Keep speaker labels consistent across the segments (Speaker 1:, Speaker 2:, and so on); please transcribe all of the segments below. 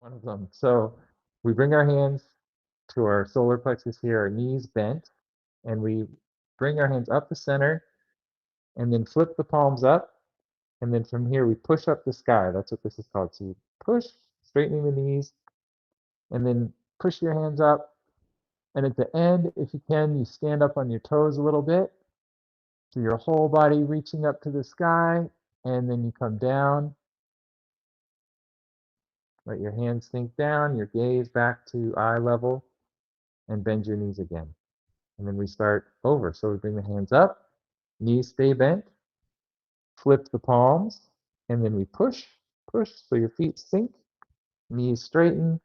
Speaker 1: One of them. So we bring our hands to our solar plexus here, our knees bent, and we bring our hands up the center and then flip the palms up. And then from here, we push up the sky. That's what this is called. So you push, straightening the knees, and then push your hands up. And at the end, if you can, you stand up on your toes a little bit. So your whole body reaching up to the sky, and then you come down. Let your hands sink down, your gaze back to eye level, and bend your knees again. And then we start over. So we bring the hands up, knees stay bent, flip the palms, and then we push, push, so your feet sink, knees straighten,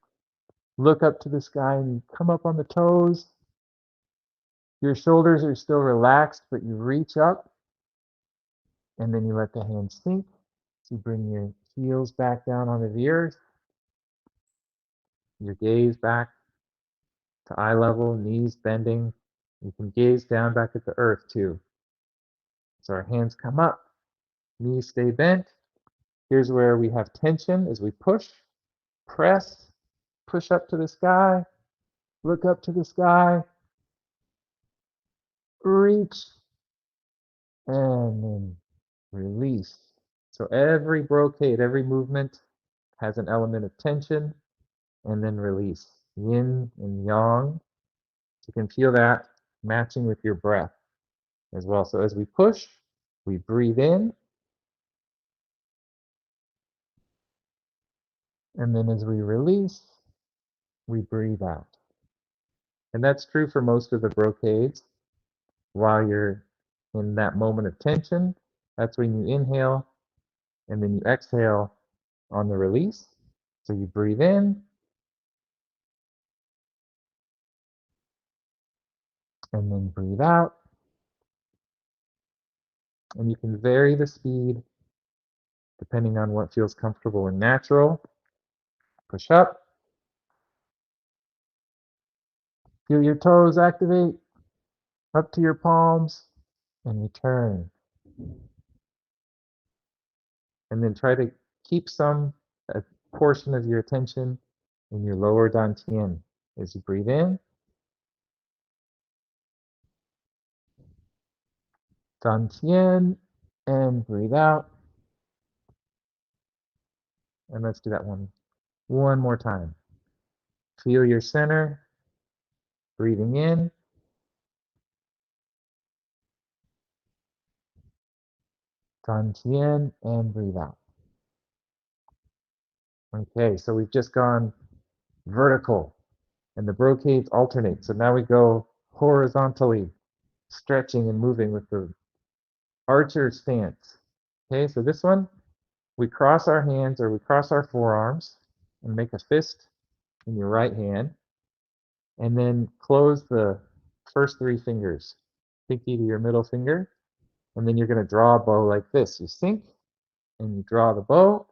Speaker 1: look up to the sky, and you come up on the toes. Your shoulders are still relaxed, but you reach up, and then you let the hands sink. So you bring your heels back down onto the earth, your gaze back to eye level, knees bending. You can gaze down back at the earth too. So our hands come up, knees stay bent. Here's where we have tension as we push, press, push up to the sky, look up to the sky, reach, and then release. So every brocade, every movement has an element of tension and then release. Yin and yang. So you can feel that matching with your breath as well. So as we push, we breathe in. And then as we release, we breathe out. And that's true for most of the brocades. While you're in that moment of tension, that's when you inhale and then you exhale on the release. So you breathe in and then breathe out. And you can vary the speed depending on what feels comfortable and natural. Push up. Feel your toes activate up to your palms and return. And then try to keep a portion of your attention in your lower dantian as you breathe in. Dantian and breathe out. And let's do that one more time. Feel your center, breathing in. Dantian and breathe out. Okay, so we've just gone vertical and the brocades alternate. So now we go horizontally, stretching and moving with the archer stance. Okay, so this one, we cross our hands or we cross our forearms and make a fist in your right hand. And then close the first three fingers, pinky to your middle finger. And then you're going to draw a bow like this. You sink and you draw the bow.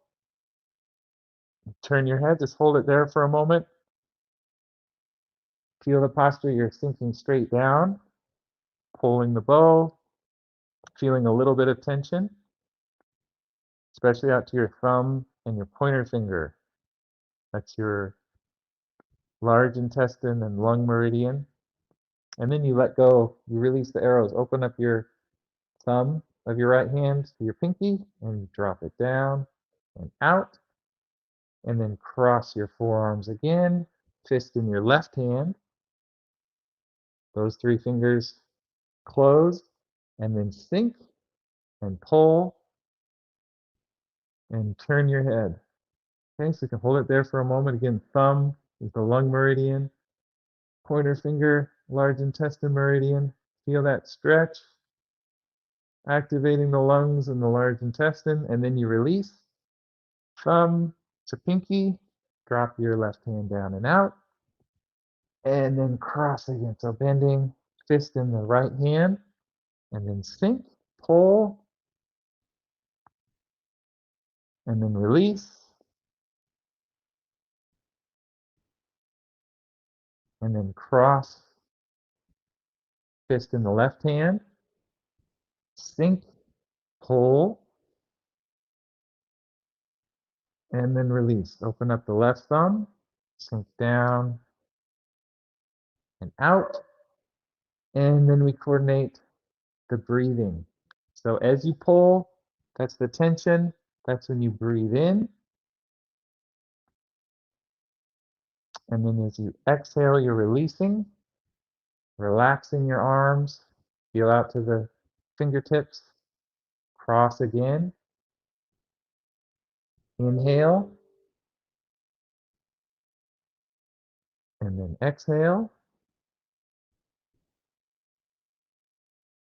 Speaker 1: Turn your head, just hold it there for a moment. Feel the posture, you're sinking straight down, pulling the bow, feeling a little bit of tension, especially out to your thumb and your pointer finger. That's your large intestine and lung meridian. And then you let go, you release the arrows, open up your thumb of your right hand to your pinky and drop it down and out. And then cross your forearms again, fist in your left hand. Those three fingers close and then sink and pull and turn your head. Okay, so you can hold it there for a moment. Again, thumb is the lung meridian, pointer finger, large intestine meridian. Feel that stretch, activating the lungs and the large intestine, and then you release. Thumb to pinky, drop your left hand down and out, and then cross again. So bending, fist in the right hand, and then sink, pull, and then release, and then cross, fist in the left hand, sink, pull, And then release. Open up the left thumb, sink down and out. And then we coordinate the breathing. So as you pull, that's the tension. That's when you breathe in. And then as you exhale, you're releasing, relaxing your arms. Feel out to the fingertips. Cross again. Inhale. And then exhale.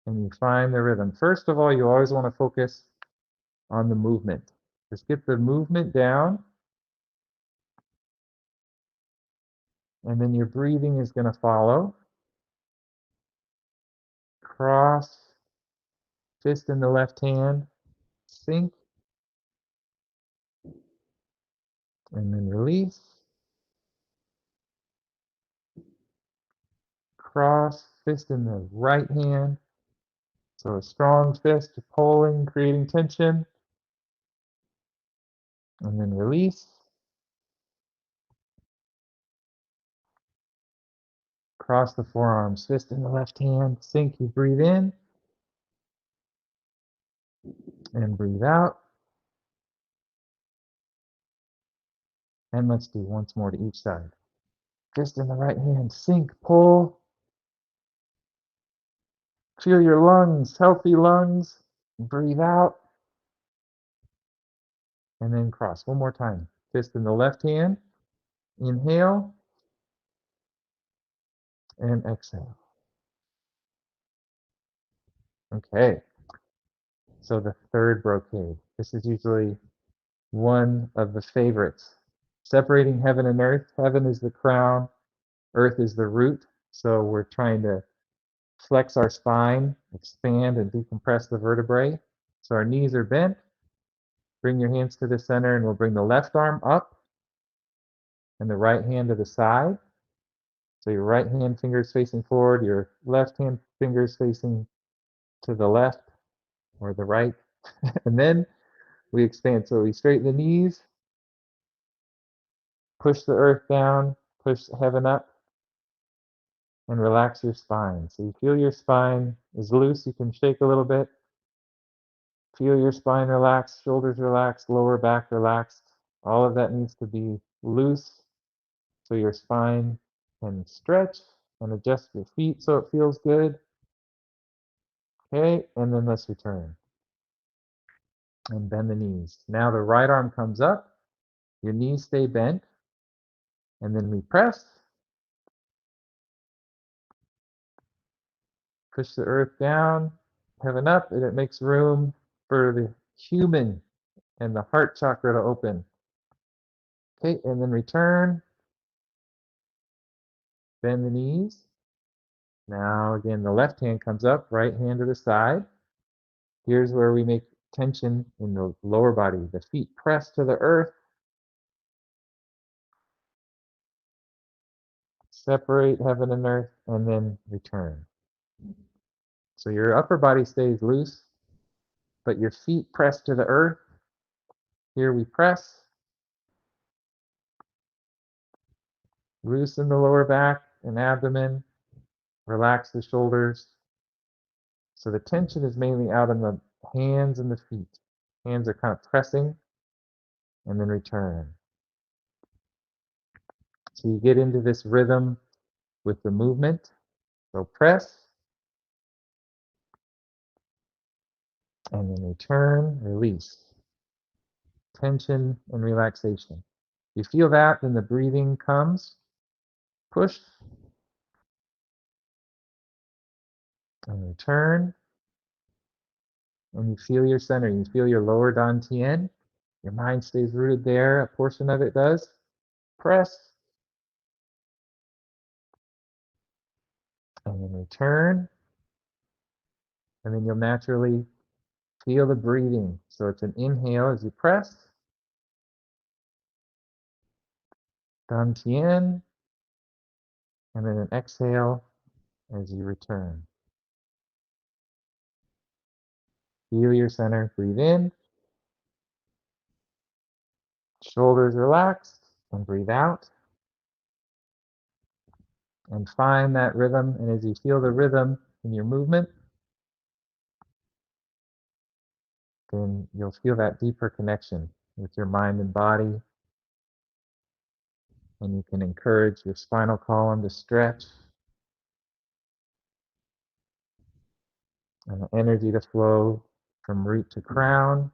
Speaker 1: And you find the rhythm. First of all, you always want to focus on the movement. Just get the movement down. And then your breathing is going to follow. Cross, fist in the left hand, sink, and then release. Cross, fist in the right hand. So a strong fist, pulling, creating tension. And then release. Cross the forearms, fist in the left hand, sink, you breathe in. And breathe out. And let's do once more to each side. Fist in the right hand, sink, pull. Feel your lungs, healthy lungs. Breathe out. And then cross one more time. Fist in the left hand. Inhale. And exhale. Okay. So the third brocade. This is usually one of the favorites. Separating heaven and earth. Heaven is the crown. Earth is the root. So we're trying to flex our spine, expand and decompress the vertebrae. So our knees are bent. Bring your hands to the center and we'll bring the left arm up and the right hand to the side. So your right hand fingers facing forward, your left hand fingers facing to the left or the right. And then we expand. So we straighten the knees, push the earth down, push heaven up, and relax your spine. So you feel your spine is loose. You can shake a little bit. Feel your spine relax, shoulders relaxed, lower back relaxed. All of that needs to be loose so your spine can stretch and adjust your feet so it feels good. Okay, and then let's return. And bend the knees. Now the right arm comes up, your knees stay bent, and then we press. Push the earth down, heaven up, and it makes room for the human and the heart chakra to open. Okay, and then return. Bend the knees. Now again, the left hand comes up, right hand to the side. Here's where we make tension in the lower body. The feet press to the earth. Separate heaven and earth, and then return. So your upper body stays loose, but your feet press to the earth. Here we press. Loosen the lower back and abdomen. Relax the shoulders. So the tension is mainly out in the hands and the feet. Hands are kind of pressing, and then return. So you get into this rhythm with the movement. So press, and then return, release. Tension and relaxation. You feel that, then the breathing comes. Push, and return. And you feel your center. You feel your lower dantian. Your mind stays rooted there. A portion of it does. Press, and then return. And then you'll naturally feel the breathing. So it's an inhale as you press. Dantian. And then an exhale as you return. Feel your center. Breathe in. Shoulders relaxed, and breathe out. And find that rhythm. And as you feel the rhythm in your movement, then you'll feel that deeper connection with your mind and body. And you can encourage your spinal column to stretch and the energy to flow from root to crown.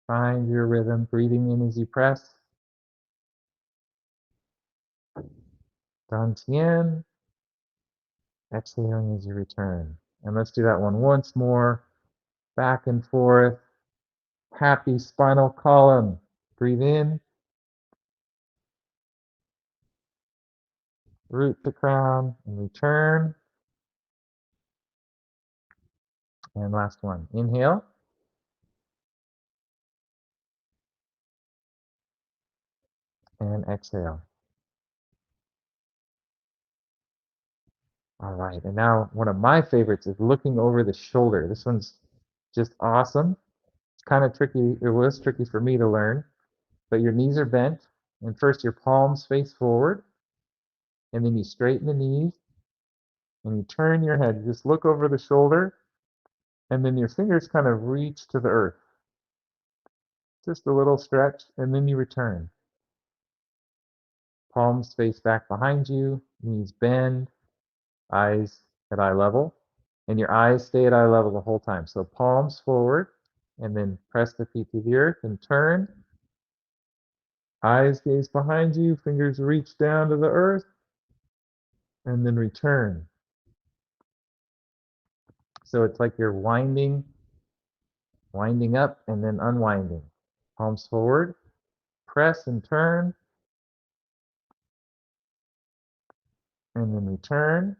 Speaker 1: Find your rhythm, breathing in as you press. Dantian. Exhaling as you return. And let's do that one once more. Back and forth. Happy spinal column. Breathe in. Root to crown and return. And last one. Inhale. And exhale. All right. And now one of my favorites is looking over the shoulder. This one's just awesome. It's kind of tricky. It was tricky for me to learn. But your knees are bent. And first your palms face forward. And then you straighten the knees. And you turn your head. Just look over the shoulder. And then your fingers kind of reach to the earth. Just a little stretch. And then you return. Palms face back behind you. Knees bend. Eyes at eye level. And your eyes stay at eye level the whole time. So palms forward. And then press the feet to the earth and turn. Eyes gaze behind you. Fingers reach down to the earth. And then return. So it's like you're winding up and then unwinding. Palms forward. Press and turn. And then return.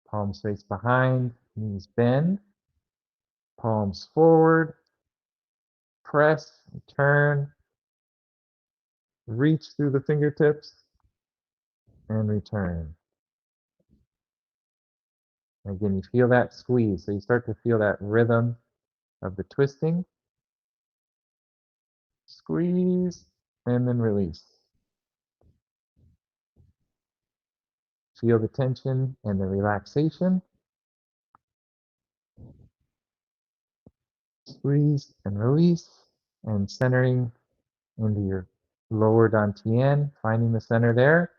Speaker 1: Palms face behind. Knees bend. Palms forward. Press, turn, reach through the fingertips, and return. Again, you feel that squeeze. So you start to feel that rhythm of the twisting. Squeeze, and then release. Feel the tension and the relaxation. Squeeze and release, and centering into your lower dantian, finding the center there.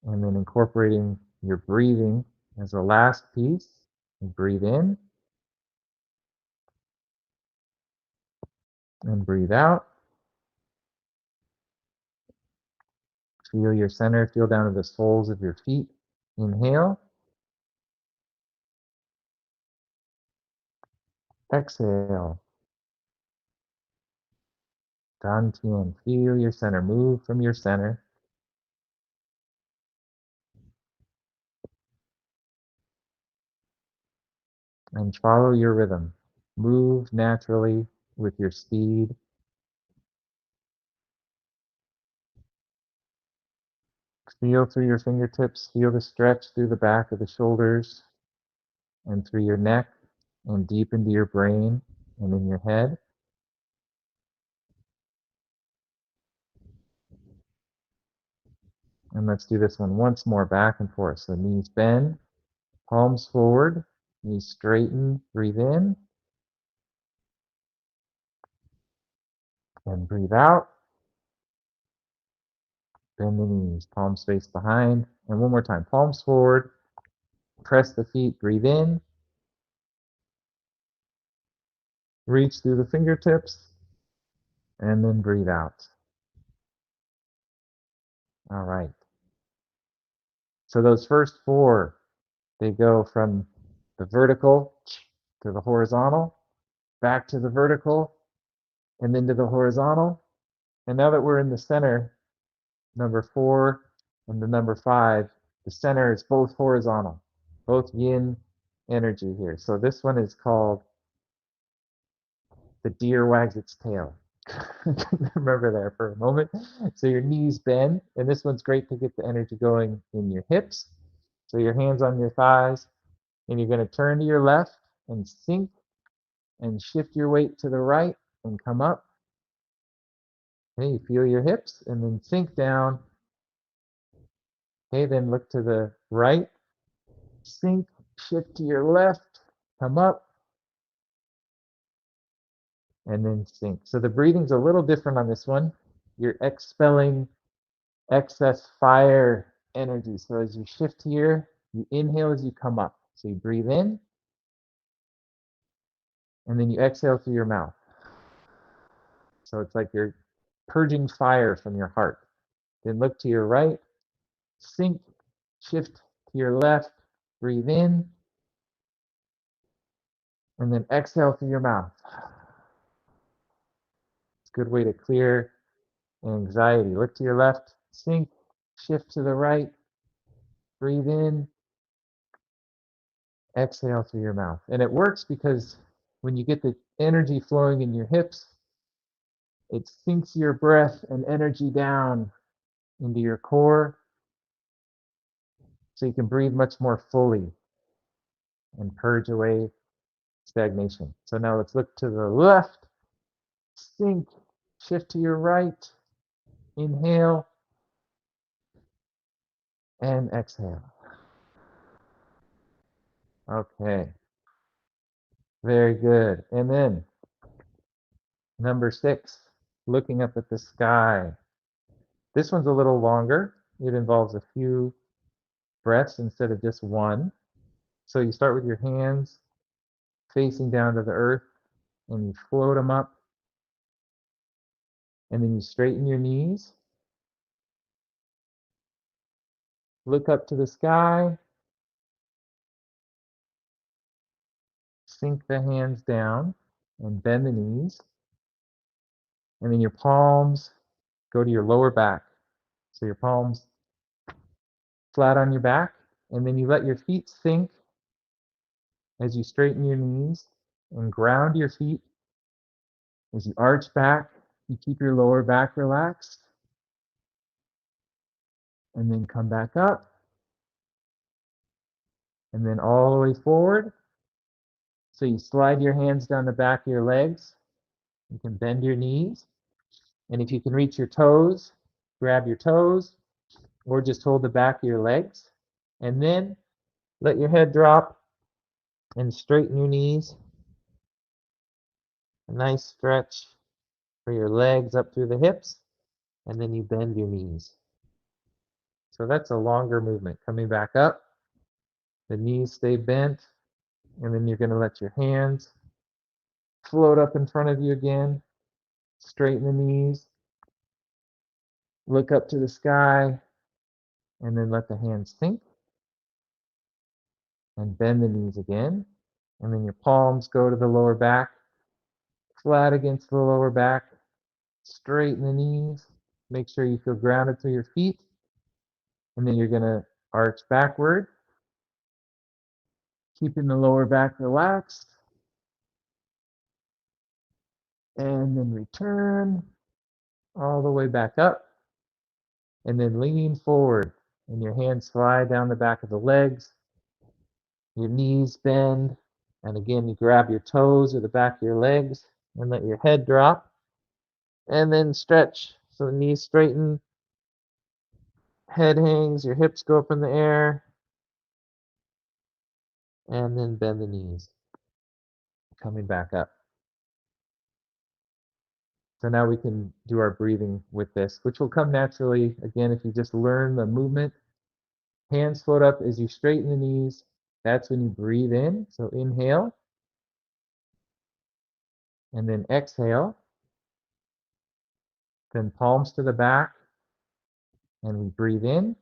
Speaker 1: And then incorporating your breathing as the last piece. You breathe in and breathe out. Feel your center, feel down to the soles of your feet. Inhale. Exhale. Dantian. Feel your center. Move from your center. And follow your rhythm. Move naturally with your speed. Feel through your fingertips. Feel the stretch through the back of the shoulders and through your neck and deep into your brain and in your head. And let's do this one once more, back and forth. So knees bend, palms forward, knees straighten, breathe in, and breathe out. Bend the knees, palms face behind. And one more time, palms forward, press the feet, breathe in, reach through the fingertips, and then breathe out. All right. So those first four, they go from the vertical to the horizontal, back to the vertical, and then to the horizontal. And now that we're in the center, number 4 and the number 5, the center is both horizontal, both yin energy here. So this one is called the deer wags its tail. Remember there for a moment. So your knees bend, and this one's great to get the energy going in your hips. So your hands on your thighs, and you're going to turn to your left, and sink and shift your weight to the right and come up. Okay, you feel your hips and then sink down. Okay, then look to the right, sink, shift to your left, come up, and then sink. So the breathing's a little different on this one. You're expelling excess fire energy. So as you shift here, you inhale as you come up. So you breathe in, and then you exhale through your mouth. So it's like you're purging fire from your heart. Then look to your right, sink, shift to your left, breathe in, and then exhale through your mouth. It's a good way to clear anxiety. Look to your left, sink, shift to the right, breathe in, exhale through your mouth. And it works because when you get the energy flowing in your hips, it sinks your breath and energy down into your core so you can breathe much more fully and purge away stagnation. So now let's look to the left, sink, shift to your right, inhale, and exhale. Okay, very good. And then number 6, looking up at the sky. This one's a little longer. It involves a few breaths instead of just one. So you start with your hands facing down to the earth and you float them up. And then you straighten your knees. Look up to the sky. Sink the hands down and bend the knees. And then your palms go to your lower back. So your palms flat on your back. And then you let your feet sink as you straighten your knees and ground your feet. As you arch back, you keep your lower back relaxed. And then come back up. And then all the way forward. So you slide your hands down the back of your legs. You can bend your knees. And if you can reach your toes, grab your toes or just hold the back of your legs. And then let your head drop and straighten your knees. A nice stretch for your legs up through the hips. And then you bend your knees. So that's a longer movement. Coming back up, the knees stay bent. And then you're going to let your hands float up in front of you again. Straighten the knees. Look up to the sky. And then let the hands sink. And bend the knees again. And then your palms go to the lower back. Flat against the lower back. Straighten the knees. Make sure you feel grounded through your feet. And then you're going to arch backward. Keeping the lower back relaxed. And then return all the way back up. And then lean forward. And your hands slide down the back of the legs. Your knees bend. And again, you grab your toes or the back of your legs and let your head drop. And then stretch. So the knees straighten. Head hangs. Your hips go up in the air. And then bend the knees. Coming back up. So now we can do our breathing with this, which will come naturally, again, if you just learn the movement. Hands float up as you straighten the knees. That's when you breathe in. So inhale. And then exhale. Then palms to the back. And we breathe in.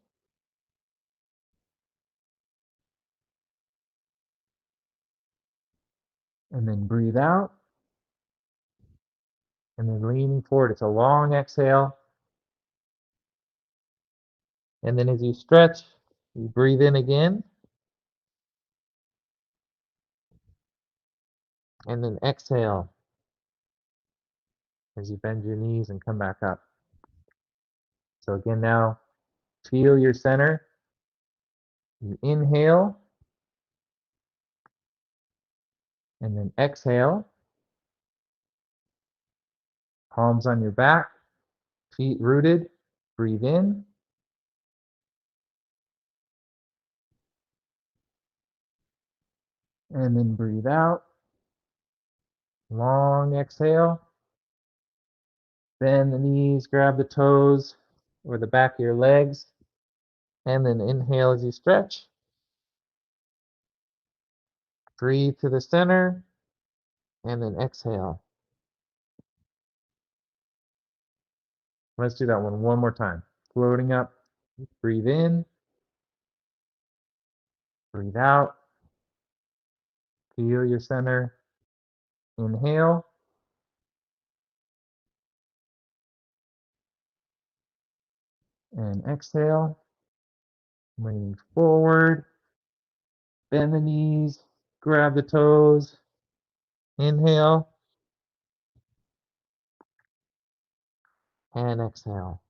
Speaker 1: And then breathe out. And then leaning forward. It's a long exhale. And then as you stretch, you breathe in again. And then exhale as you bend your knees and come back up. So again, now feel your center. You inhale. And then exhale. Palms on your back, feet rooted. Breathe in. And then breathe out. Long exhale. Bend the knees, grab the toes or the back of your legs. And then inhale as you stretch. Breathe to the center. And then exhale. Let's do that one more time. Floating up. Breathe in. Breathe out. Feel your center. Inhale. And exhale. Lean forward. Bend the knees. Grab the toes. Inhale. And exhale.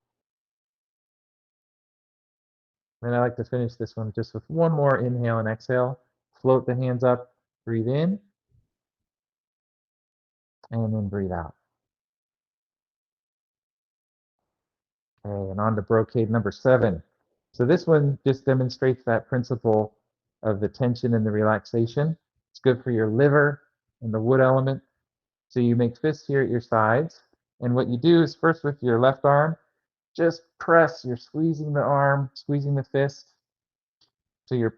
Speaker 1: And I like to finish this one just with one more inhale and exhale. Float the hands up. Breathe in. And then breathe out. Okay, and on to brocade number 7. So this one just demonstrates that principle of the tension and the relaxation. It's good for your liver and the wood element. So you make fists here at your sides. And what you do is first with your left arm, just press. You're squeezing the arm, squeezing the fist. So you're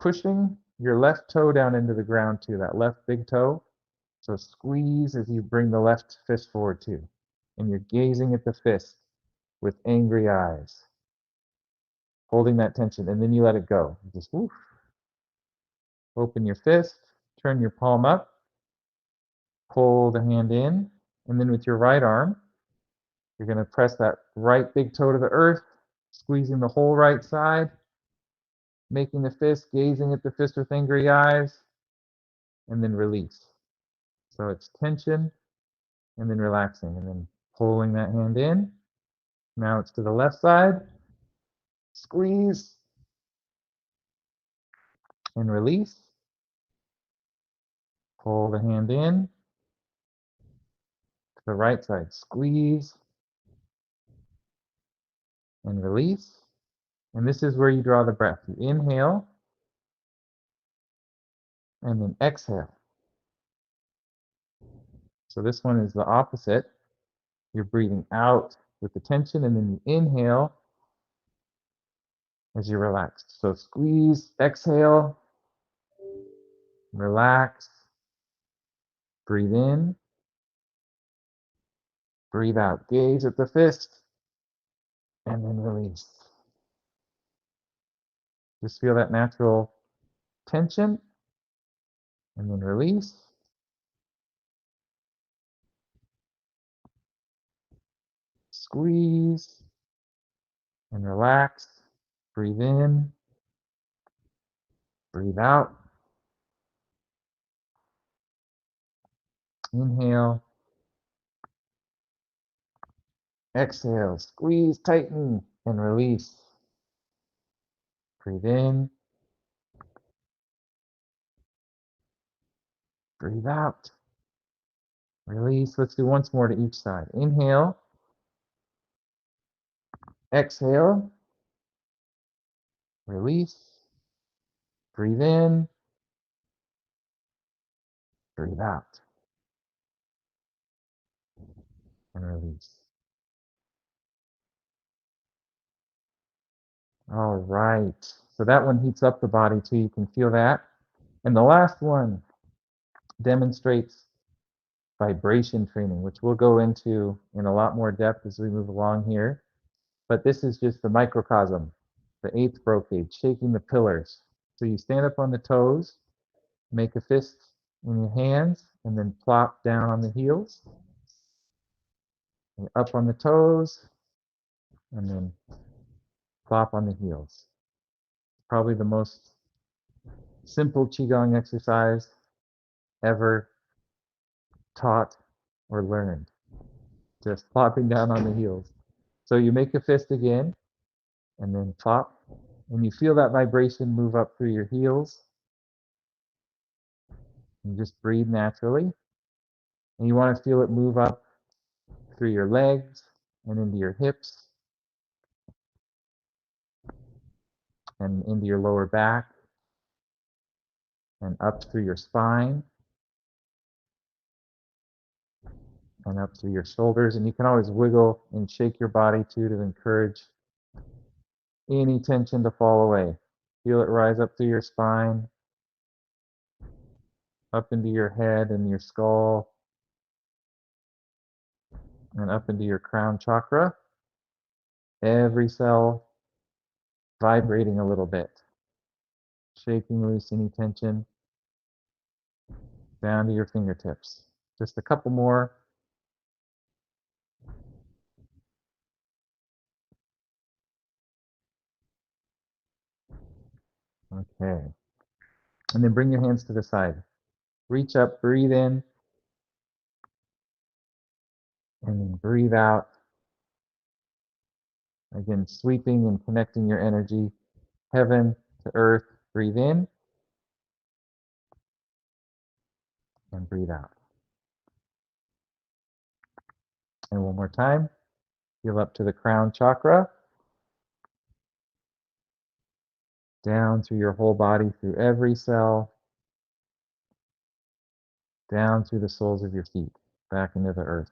Speaker 1: pushing your left toe down into the ground too, that left big toe. So squeeze as you bring the left fist forward too. And you're gazing at the fist with angry eyes, holding that tension, and then you let it go. Just woof. Open your fist, turn your palm up, pull the hand in, and then with your right arm, you're going to press that right big toe to the earth, squeezing the whole right side, making the fist, gazing at the fist with angry eyes, and then release. So it's tension, and then relaxing, and then pulling that hand in. Now it's to the left side, squeeze, and release. Pull the hand in. To the right side, squeeze, and release. And this is where you draw the breath. You inhale, and then exhale. So this one is the opposite. You're breathing out with the tension, and then you inhale as you relax. So squeeze, exhale, relax, breathe in, breathe out. Gaze at the fist, and then release. Just feel that natural tension, and then release. Squeeze, and relax. Breathe in, breathe out. Inhale. Exhale. Squeeze, tighten, and release. Breathe in. Breathe out. Release. Let's do once more to each side. Inhale. Exhale. Release. Breathe in. Breathe out. And release. All right. So that one heats up the body too. You can feel that. And the last one demonstrates vibration training, which we'll go into in a lot more depth as we move along here. But this is just the microcosm, the 8th brocade, shaking the pillars. So you stand up on the toes, make a fist in your hands, and then plop down on the heels. And up on the toes, and then plop on the heels. Probably the most simple Qigong exercise ever taught or learned. Just plopping down on the heels. So you make a fist again, and then plop, and you feel that vibration move up through your heels. And just breathe naturally. And you want to feel it move up through your legs and into your hips and into your lower back and up through your spine and up through your shoulders. And you can always wiggle and shake your body too to encourage any tension to fall away. Feel it rise up through your spine, up into your head and your skull, and up into your crown chakra. Every cell vibrating a little bit, shaking loose any tension down to your fingertips. Just a couple more. Okay. And then bring your hands to the side. Reach up, breathe in, and then breathe out. Again, sweeping and connecting your energy, heaven to earth. Breathe in and breathe out. And one more time. Feel up to the crown chakra, down through your whole body, through every cell, down through the soles of your feet, back into the earth.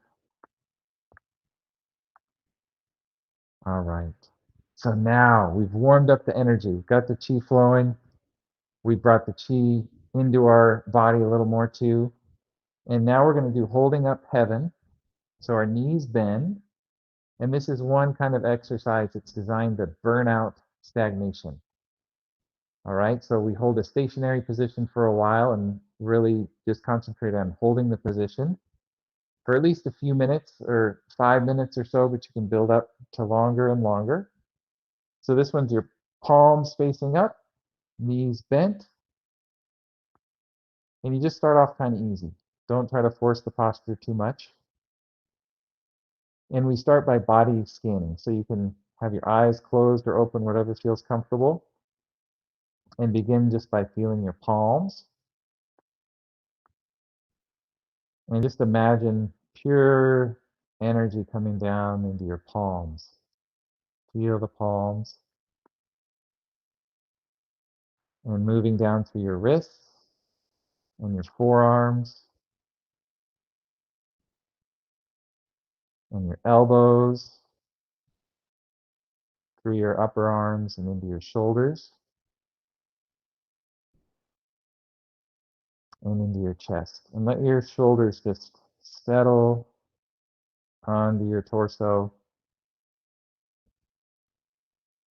Speaker 1: All right. So now we've warmed up the energy. We've got the chi flowing. We brought the chi into our body a little more too. And now we're going to do holding up heaven. So our knees bend. And this is one kind of exercise that's designed to burn out stagnation. All right. So we hold a stationary position for a while and really just concentrate on holding the position for at least a few minutes or 5 minutes or so, but you can build up to longer and longer. So this one's your palms facing up, knees bent, and you just start off kind of easy. Don't try to force the posture too much. And we start by body scanning. So you can have your eyes closed or open, whatever feels comfortable, and begin just by feeling your palms. And just imagine pure energy coming down into your palms. Feel the palms and moving down through your wrists and your forearms and your elbows, through your upper arms and into your shoulders and into your chest. And let your shoulders just settle onto your torso,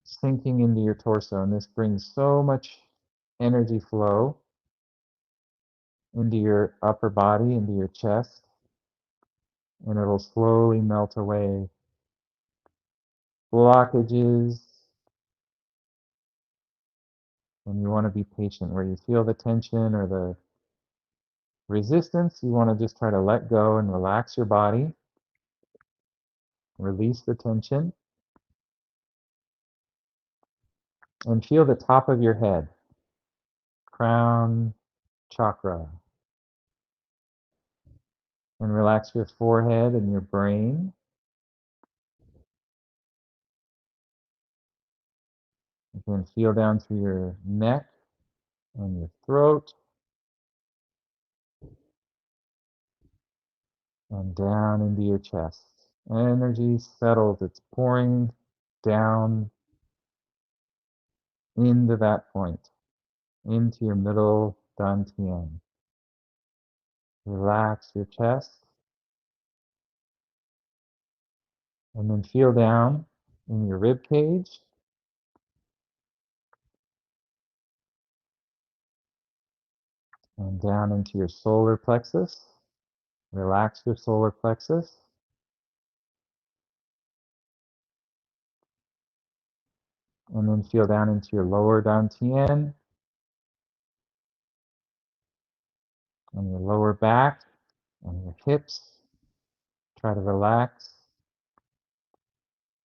Speaker 1: sinking into your torso. And this brings so much energy flow into your upper body, into your chest, and it'll slowly melt away blockages. And you want to be patient. Where you feel the tension or the resistance, you want to just try to let go and relax your body, release the tension, and feel the top of your head, crown chakra, and relax your forehead and your brain. You can feel down through your neck and your throat and down into your chest. Energy settles, it's pouring down into that point, into your middle dantian. Relax your chest and then feel down in your rib cage and down into your solar plexus. Relax your solar plexus. And then feel down into your lower dantian and your lower back and your hips. Try to relax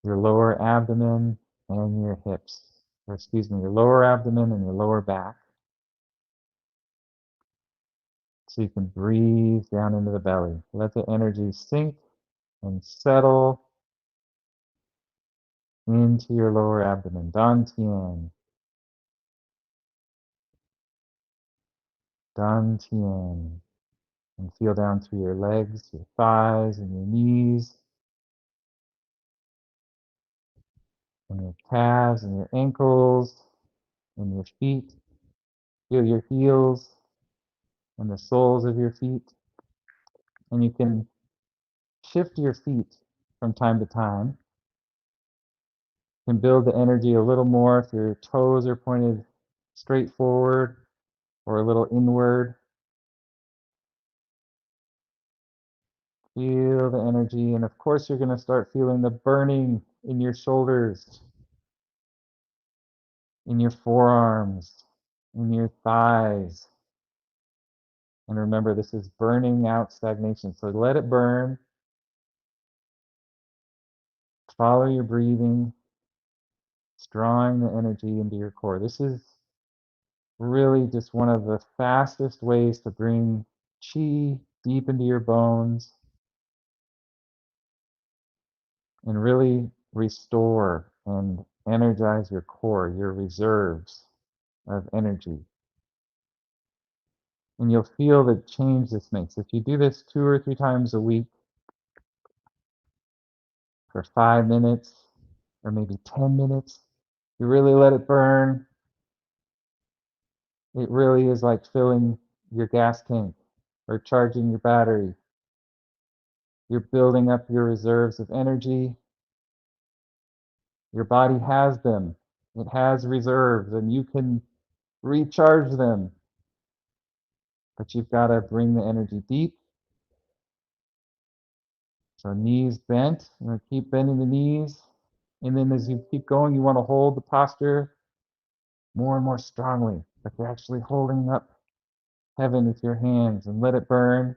Speaker 1: your lower abdomen and your hips. Or excuse me, your lower abdomen and your lower back. So you can breathe down into the belly. Let the energy sink and settle into your lower abdomen. Dantian. Dantian. And feel down through your legs, your thighs, and your knees, and your calves, and your ankles, and your feet. Feel your heels and the soles of your feet. And you can shift your feet from time to time. You can build the energy a little more if your toes are pointed straight forward or a little inward. Feel the energy, and of course you're going to start feeling the burning in your shoulders, in your forearms, in your thighs. And remember, this is burning out stagnation, so let it burn. Follow your breathing. It's drawing the energy into your core. This is really just one of the fastest ways to bring chi deep into your bones and really restore and energize your core, your reserves of energy. And you'll feel the change this makes. If you do this 2 or 3 times a week for 5 minutes or maybe 10 minutes, you really let it burn. It really is like filling your gas tank or charging your battery. You're building up your reserves of energy. Your body has them. It has reserves, and you can recharge them. But you've got to bring the energy deep. So knees bent. You're going to keep bending the knees. And then as you keep going, you want to hold the posture more and more strongly. Like you're actually holding up heaven with your hands, and let it burn.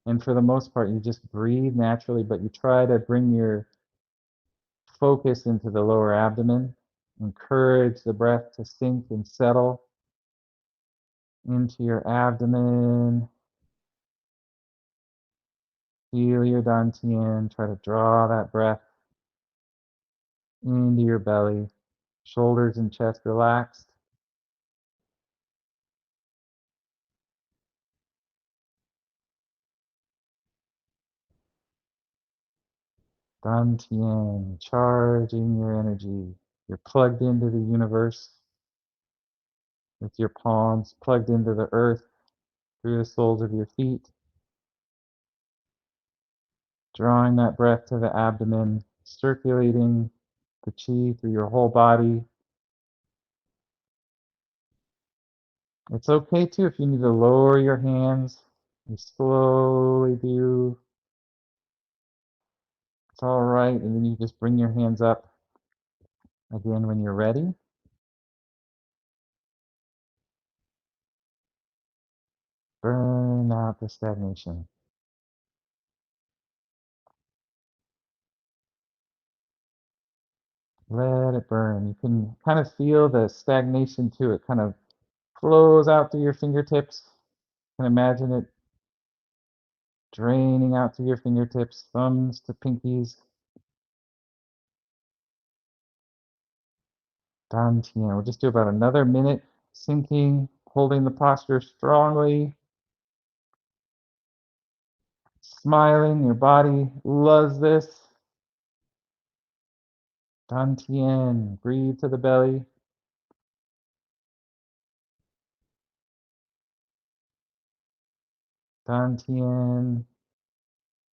Speaker 1: And for the most part, you just breathe naturally, but you try to bring your focus into the lower abdomen. Encourage the breath to sink and settle into your abdomen. Feel your dantian. Try to draw that breath into your belly. Shoulders and chest relaxed. Dantian, charging your energy. You're plugged into the universe with your palms plugged into the earth through the soles of your feet. Drawing that breath to the abdomen, circulating the chi through your whole body. It's okay too if you need to lower your hands. You slowly do. It's all right. And then you just bring your hands up again when you're ready. Burn out the stagnation. Let it burn. You can kind of feel the stagnation too. It kind of flows out through your fingertips. You can imagine it draining out through your fingertips, thumbs to pinkies. Dantian. We'll just do about another minute, sinking, holding the posture strongly, smiling. Your body loves this. Dantian. Breathe to the belly. Dantian.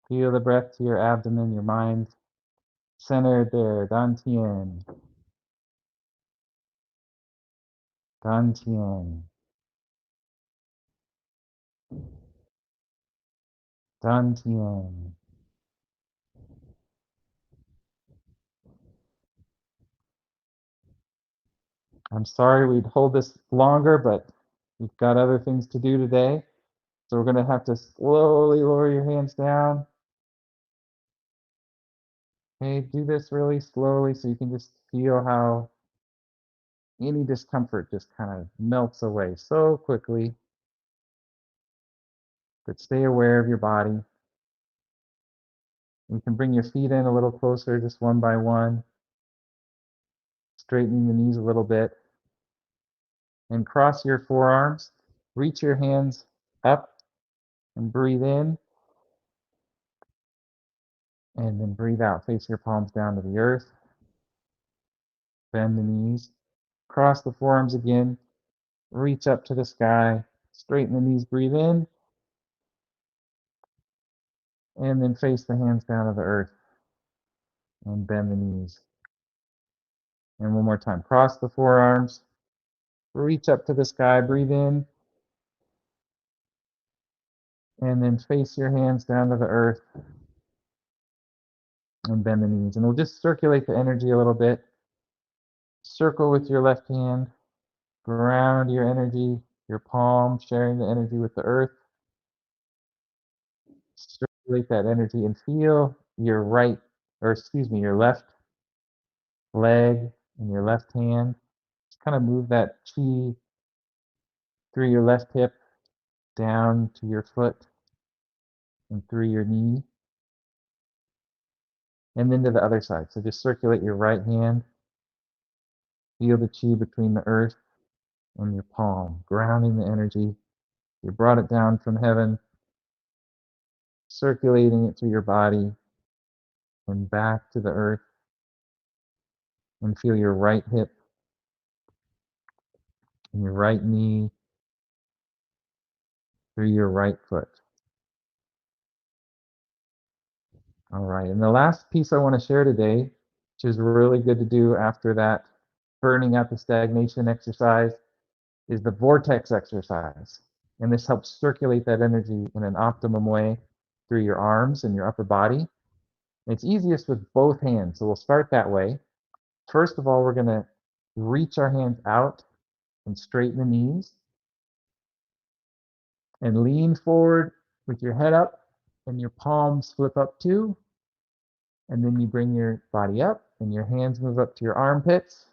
Speaker 1: Feel the breath to your abdomen, your mind centered there. Dantian. Dantian. Dantian. I'm sorry we'd hold this longer, but we've got other things to do today. So we're going to have to slowly lower your hands down. Okay, do this really slowly so you can just feel how any discomfort just kind of melts away so quickly. But stay aware of your body. You can bring your feet in a little closer, just one by one, straightening the knees a little bit, and cross your forearms. Reach your hands up and breathe in, and then breathe out. Face your palms down to the earth. Bend the knees. Cross the forearms again. Reach up to the sky. Straighten the knees. Breathe in, and then face the hands down to the earth and bend the knees. And one more time. Cross the forearms. Reach up to the sky. Breathe in, and then face your hands down to the earth and bend the knees. And we'll just circulate the energy a little bit. Circle with your left hand. Ground your energy, your palm, sharing the energy with the earth. Circulate that energy and feel your your left leg and your left hand. Just kind of move that chi through your left hip down to your foot and through your knee and then to the other side. So just circulate your right hand. Feel the chi between the earth and your palm, grounding the energy. You brought it down from heaven, circulating it through your body and back to the earth. And feel your right hip and your right knee through your right foot. All right, and the last piece I want to share today, which is really good to do after that burning out the stagnation exercise, is the vortex exercise. And this helps circulate that energy in an optimum way through your arms and your upper body. And it's easiest with both hands, so we'll start that way. First of all, we're going to reach our hands out and straighten the knees and lean forward with your head up and your palms flip up too. And then you bring your body up and your hands move up to your armpits.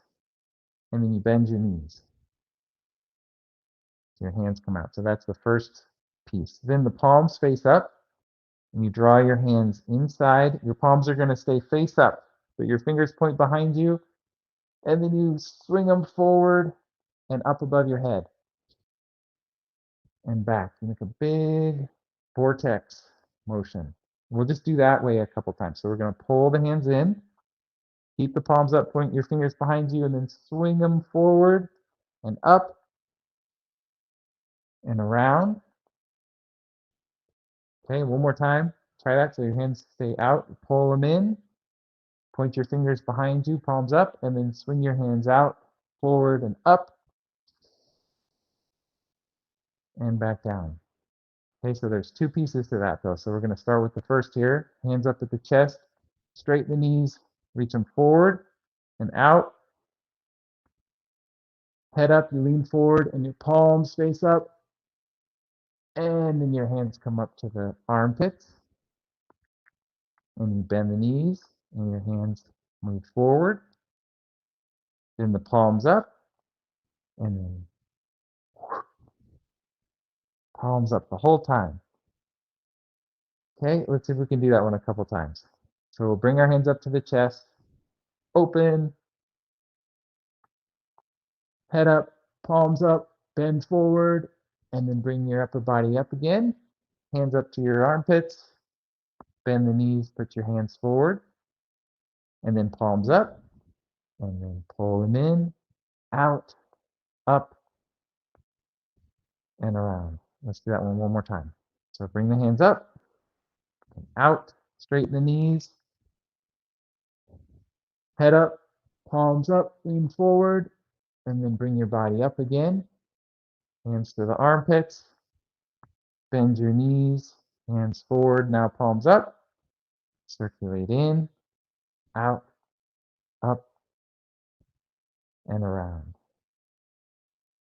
Speaker 1: And then you bend your knees. Your hands come out. So that's the first piece. Then the palms face up and you draw your hands inside. Your palms are going to stay face up, but your fingers point behind you. And then you swing them forward and up above your head and back. You make a big vortex motion. We'll just do that way a couple times. So we're going to pull the hands in, keep the palms up, point your fingers behind you, and then swing them forward and up and around. Okay, one more time. Try that so your hands stay out. Pull them in, point your fingers behind you, palms up, and then swing your hands out, forward and up, and back down. Okay, so there's two pieces to that though. So we're going to start with the first here. Hands up at the chest, straighten the knees, reach them forward and out. Head up, you lean forward, and your palms face up. And then your hands come up to the armpits. And you bend the knees, and your hands move forward. Then the palms up, and then palms up the whole time. Okay, let's see if we can do that one a couple times. So we'll bring our hands up to the chest, open, head up, palms up, bend forward, and then bring your upper body up again. Hands up to your armpits, bend the knees, put your hands forward, and then palms up, and then pull them in, out, up, and around. Let's do that one more time. So bring the hands up, and out, straighten the knees, head up, palms up, lean forward, and then bring your body up again. Hands to the armpits, bend your knees, hands forward, now palms up, circulate in, out, up, and around.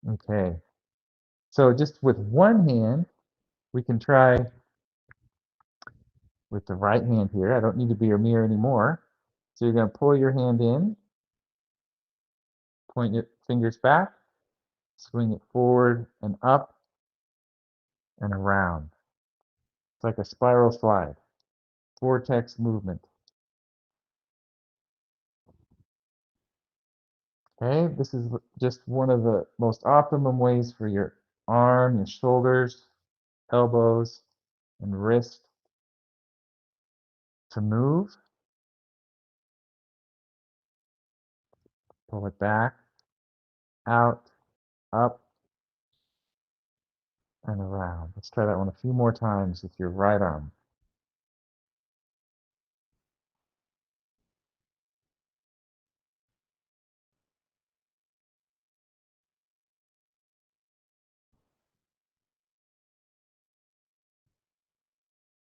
Speaker 1: Okay, so just with one hand, we can try with the right hand here. I don't need to be a mirror anymore. So you're going to pull your hand in, point your fingers back, swing it forward and up and around. It's like a spiral slide, vortex movement. Okay, this is just one of the most optimum ways for your arm, your shoulders, elbows, and wrist to move. Pull it back, out, up, and around. Let's try that one a few more times with your right arm.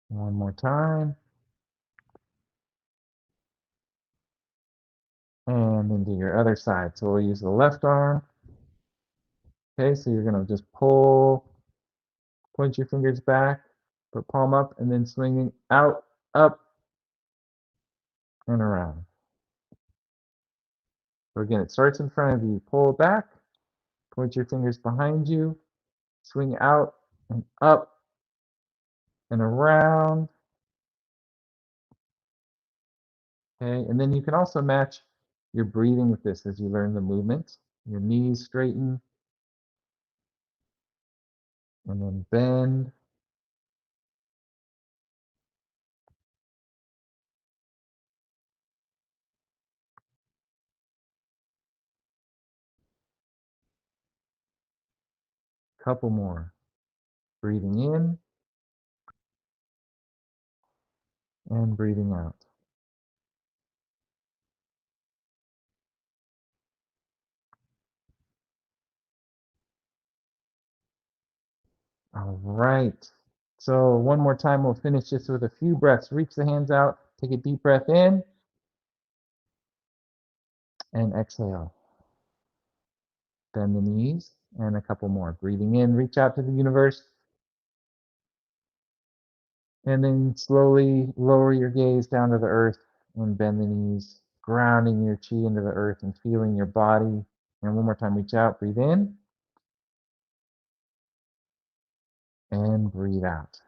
Speaker 1: One more time. And then do your other side. So we'll use the left arm. Okay, so you're going to just pull, point your fingers back, put palm up, and then swinging out, up, and around. So again, it starts in front of you. Pull it back, point your fingers behind you, swing out and up and around. Okay, and then you can also match your breathing with this as you learn the movements. Your knees straighten, and then bend. Couple more. Breathing in and breathing out. All right. So one more time, we'll finish this with a few breaths. Reach the hands out, take a deep breath in, and exhale. Bend the knees, and a couple more. Breathing in, reach out to the universe, and then slowly lower your gaze down to the earth and bend the knees, grounding your chi into the earth and feeling your body. And one more time, reach out, breathe in, and breathe out.